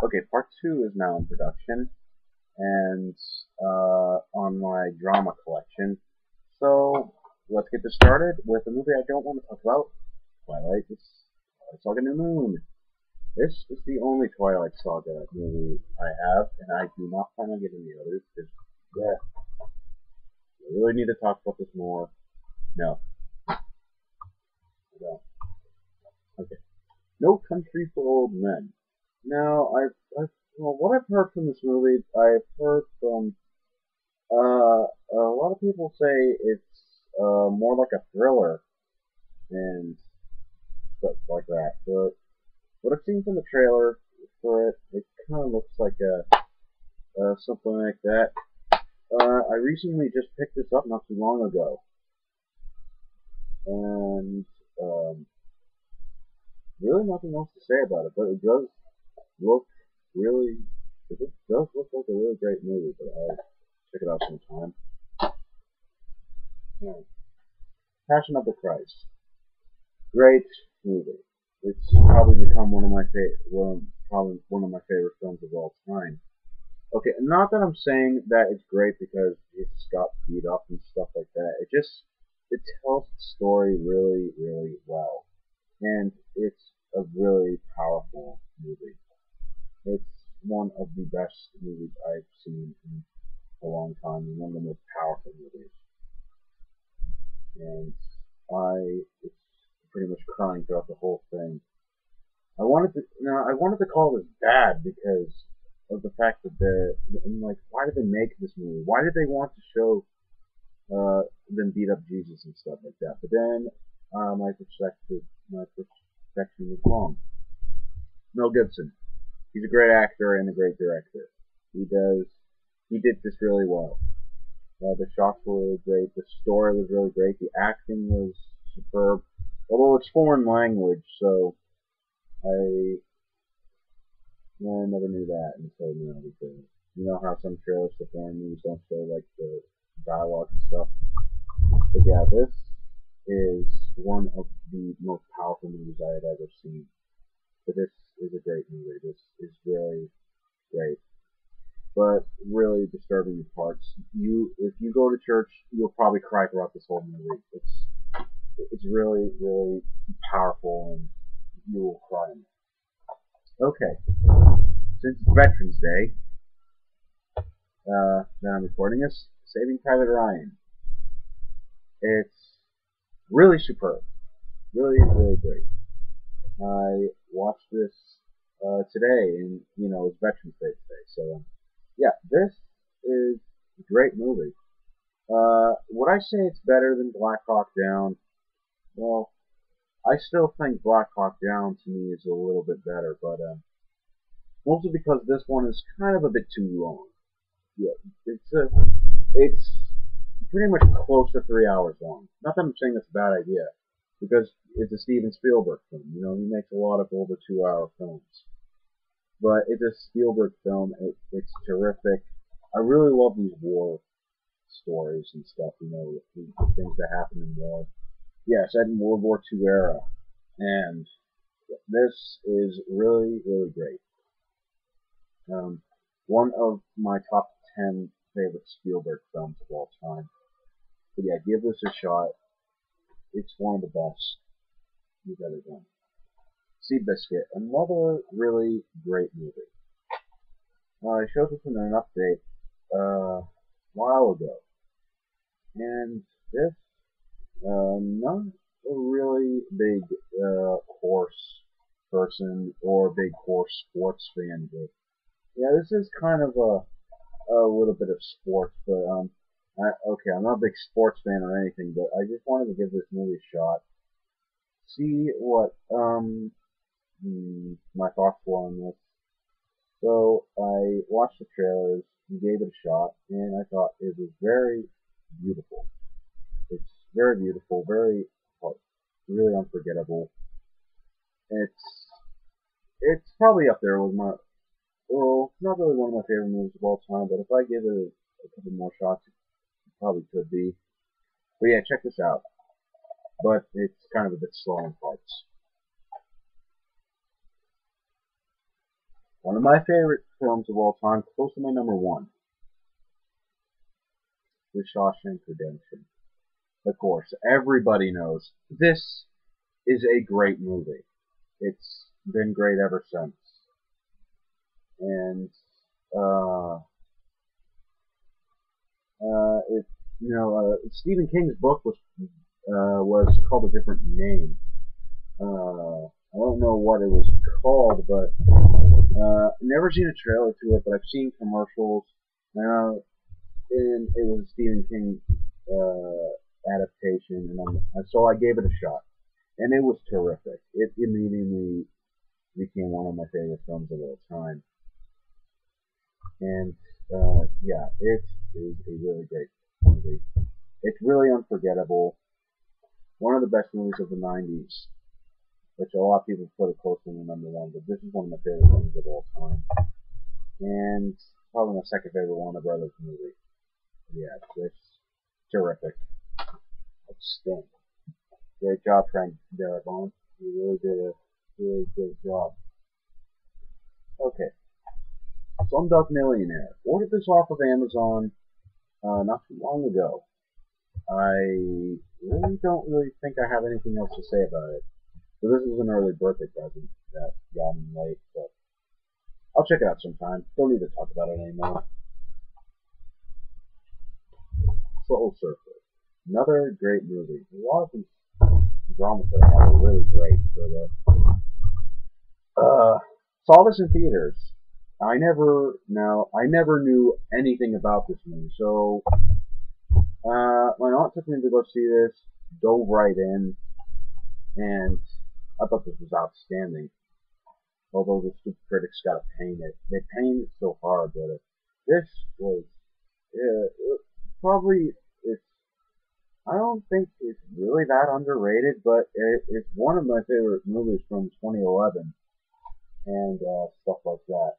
Okay, part two is now in production and on my drama collection. So let's get this started with a movie I don't want to talk about. Twilight. Twilight Saga New Moon. This is the only Twilight Saga movie I have, and I do not plan on getting the others because, yeah, I really need to talk about this more. No, I don't. Okay. No Country for Old Men. Now, well, what I've heard from this movie, I've heard from a lot of people say it's more like a thriller and stuff like that. But what I've seen from the trailer for it, it kind of looks like something like that. I recently just picked this up not too long ago, and um, really nothing else to say about it. But it does look really, does look like a really great movie. But I'll check it out sometime. Yeah. Passion of the Christ. Great movie. It's probably become probably one of my favorite films of all time. Okay, not that I'm saying that it's great because it's got beat up and stuff like that. It tells the story really, really well, and it's a really powerful movie. It's one of the best movies I've seen in a long time, and one of the most powerful movies. And it's pretty much crying throughout the whole thing. I wanted to call this bad because of the fact that I'm like, why did they make this movie? Why did they want to show them beat up Jesus and stuff like that? But then my perception was wrong. Mel Gibson, he's a great actor and a great director. He did this really well. The shots were really great. The story was really great. The acting was superb. Although it's foreign language, so I never knew that until because you know how some trailers for foreign movies don't show like the dialogue and stuff. But yeah, this is one of the most powerful movies I have ever seen. But this is a great movie. This is really great, but really disturbing parts. If you go to church, you'll probably cry throughout this whole movie. It's really, really powerful, and you will cry. Okay, since it's Veterans Day, that I'm recording this, Saving Private Ryan. It's really superb, really, really great. I watched this today, and it's Veterans Day today, so yeah, this is a great movie. Would I say it's better than Black Hawk Down? Well, I still think Black Hawk Down to me is a little bit better, but mostly because this one is kind of a bit too long. Yeah, it's pretty much close to 3 hours long. Not that I'm saying that's a bad idea, because it's a Steven Spielberg film. He makes a lot of over 2 hour films, but it's a Spielberg film. It's terrific. I really love these war stories and stuff. The things that happen in war. Yeah, set in World War II era, and this is really, really great. One of my top 10 favorite Spielberg films of all time. But yeah, give this a shot. It's one of the best you've ever done. Seabiscuit, another really great movie. I showed this in an update a while ago, and this not a really big horse person or big horse sports fan, but yeah, this is kind of a little bit of sports, but okay, I'm not a big sports fan or anything, but I just wanted to give this movie a shot, see what my thoughts were on this. So I watched the trailers and gave it a shot, and I thought it was very beautiful. It's very beautiful, really unforgettable. It's it's probably up there with not really one of my favorite movies of all time, but if I give it a couple more shots, it probably could be. But yeah, check this out. But it's kind of a bit slow in parts. One of my favorite films of all time, close to my number one, The Shawshank Redemption. Of course, everybody knows this is a great movie. It's been great ever since. And uh, it, Stephen King's book was called a different name. I don't know what it was called, but never seen a trailer to it. But I've seen commercials, and it was a Stephen King adaptation, and so I gave it a shot, and it was terrific. It immediately became one of my favorite films of all time, and yeah, it is a really great movie. It's really unforgettable. One of the best movies of the '90s, which a lot of people put it close to the number one, but this is one of my favorite movies of all time, and probably my second favorite Warner Brothers movie. Yeah, it's terrific. Outstanding. Great job, Frank Darabont. You really did a really good job. Okay. Slumdog Millionaire. Ordered this off of Amazon not too long ago. I really don't think I have anything else to say about it. So this was an early birthday present that got me late, but I'll check it out sometime. Don't need to talk about it anymore. Soul Surfer. Another great movie. A lot of these dramas that I have are really great. Saw this in theaters. I never knew anything about this movie. So my aunt took me to go see this, dove right in, and I thought this was outstanding. Although the stupid critics got to paint it. They paint it so hard, but this was probably it's. I don't think it's really that underrated, but it's one of my favorite movies from 2011 and stuff like that.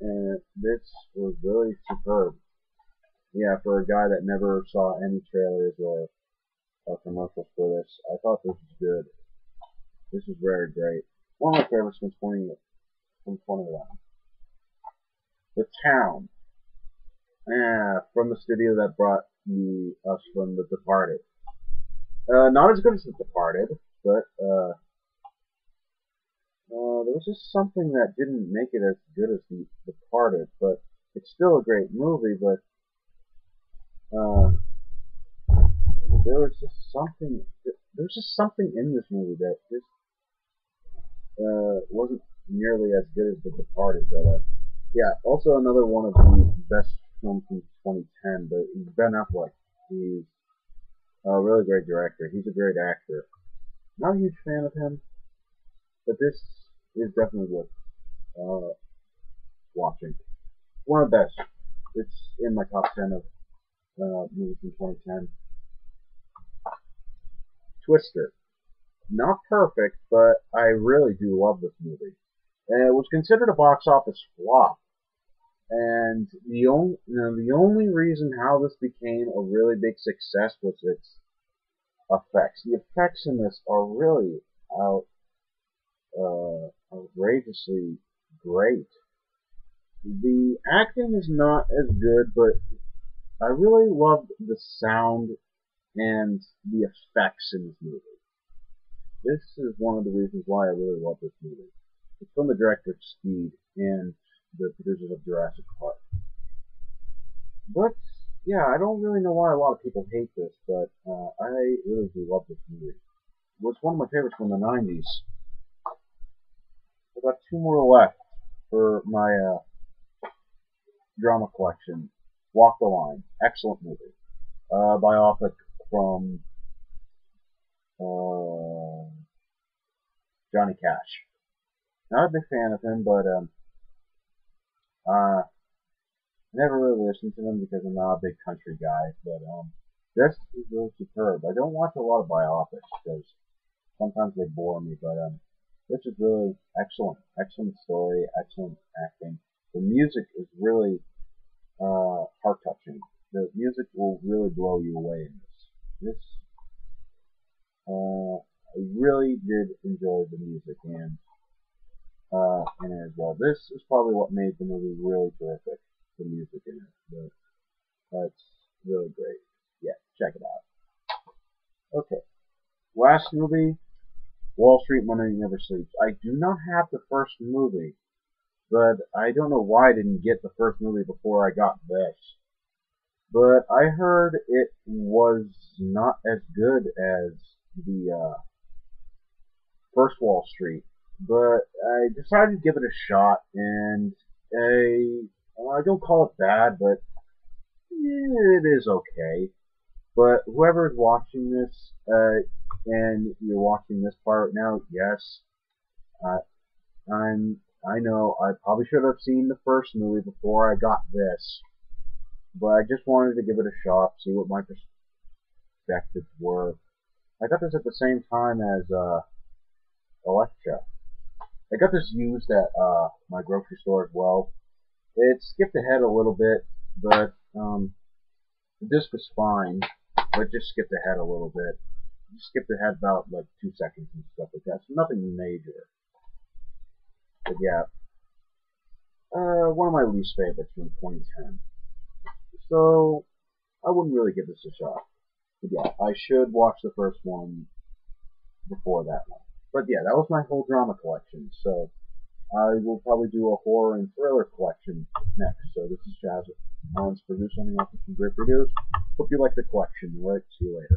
And this was really superb. Yeah, for a guy that never saw any trailers or commercials for this, I thought this was good. This was very great. One of my favorites from 2011. The Town. From the studio that brought us from The Departed. Not as good as The Departed, but there was just something that didn't make it as good as The Departed. But it's still a great movie. But uh, there was just something. There's just something in this movie that just wasn't nearly as good as The Departed. But yeah, also another one of the best films from 2010. But Ben Affleck. He's a really great director. He's a great actor. Not a huge fan of him, but this is definitely worth watching. One of the best. It's in my top 10 of movies from 2010. Twister. Not perfect, but I really do love this movie. And it was considered a box office flop. And the only reason how this became a really big success was its effects. The effects in this are really outrageously great. The acting is not as good, but I really loved the sound and the effects in this movie. This is one of the reasons why I really love this movie. It's from the director of Speed and the producers of Jurassic Park. But yeah, I don't really know why a lot of people hate this, but I really do love this movie. It was one of my favorites from the '90s. I've got two more left for my drama collection. Walk the Line, excellent movie. Biopic from Johnny Cash. Not a big fan of him, but never really listened to them because I'm not a big country guy. But this is really superb. I don't watch a lot of biopics because sometimes they bore me, but this is really excellent. Excellent story, excellent acting. The music is really heart touching. The music will really blow you away in this. I really did enjoy the music, and in it as well. This is probably what made the movie really terrific, the music in it. But that's really great. Yeah, check it out. Okay, last movie, Wall Street Money Never Sleeps. I do not have the first movie, but I don't know why I didn't get the first movie before I got this. But I heard it was not as good as the first Wall Street. But I decided to give it a shot, and I don't call it bad, but it is okay. But whoever is watching this, and you're watching this part now, yes, uh, I know I probably should have seen the first movie before I got this, but I just wanted to give it a shot, see what my perspectives were. I got this at the same time as Elektra. I got this used at my grocery store as well. It skipped ahead a little bit, but the disc was fine, but just skipped ahead a little bit. Just skipped ahead about like 2 seconds and stuff like that. So nothing major. But yeah, one of my least favorites from 2010. So I wouldn't really give this a shot. But yeah, I should watch the first one before that one. But yeah, that was my whole drama collection. So I will probably do a horror and thriller collection next. So this is Jazz Alan's producing, offering some great videos. Hope you like the collection. Alright, see you later.